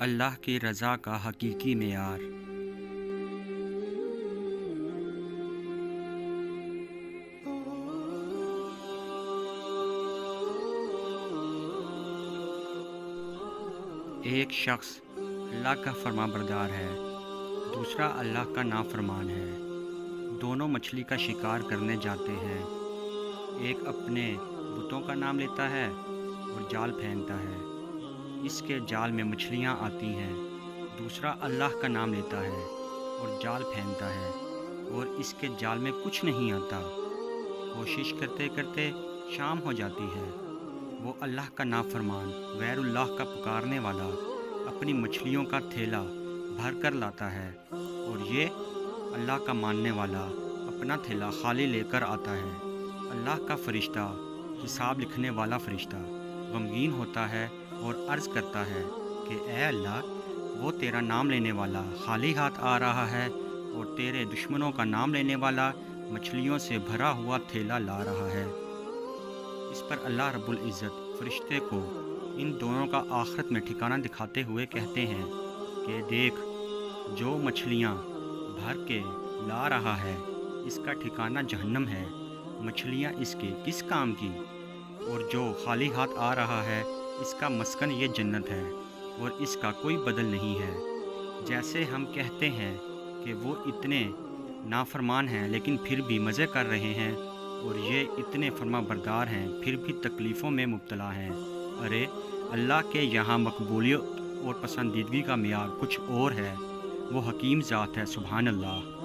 اللہ کی رضا کا حقیقی معیار۔ ایک شخص اللہ کا فرما بردار ہے، دوسرا اللہ کا نافرمان ہے۔ دونوں مچھلی کا شکار کرنے جاتے ہیں۔ ایک اپنے بتوں کا نام لیتا ہے اور جال پھینکتا ہے، اس کے جال میں مچھلیاں آتی ہیں۔ دوسرا اللہ کا نام لیتا ہے اور جال پھینکتا ہے اور اس کے جال میں کچھ نہیں آتا۔ کوشش کرتے کرتے شام ہو جاتی ہے۔ وہ اللہ کا نافرمان غیر اللہ کا پکارنے والا اپنی مچھلیوں کا تھیلا بھر کر لاتا ہے، اور یہ اللہ کا ماننے والا اپنا تھیلا خالی لے کر آتا ہے۔ اللہ کا فرشتہ، حساب لکھنے والا فرشتہ، غمگین ہوتا ہے اور عرض کرتا ہے کہ اے اللہ، وہ تیرا نام لینے والا خالی ہاتھ آ رہا ہے اور تیرے دشمنوں کا نام لینے والا مچھلیوں سے بھرا ہوا تھیلا لا رہا ہے۔ اس پر اللہ رب العزت فرشتے کو ان دونوں کا آخرت میں ٹھکانہ دکھاتے ہوئے کہتے ہیں کہ دیکھ، جو مچھلیاں بھر کے لا رہا ہے اس کا ٹھکانہ جہنم ہے، مچھلیاں اس کے کس کام کی؟ اور جو خالی ہاتھ آ رہا ہے اس کا مسکن یہ جنت ہے اور اس کا کوئی بدل نہیں ہے۔ جیسے ہم کہتے ہیں کہ وہ اتنے نافرمان ہیں لیکن پھر بھی مزے کر رہے ہیں، اور یہ اتنے فرما بردار ہیں پھر بھی تکلیفوں میں مبتلا ہیں۔ ارے اللہ کے یہاں مقبولیت اور پسندیدگی کا معیار کچھ اور ہے۔ وہ حکیم ذات ہے، سبحان اللہ۔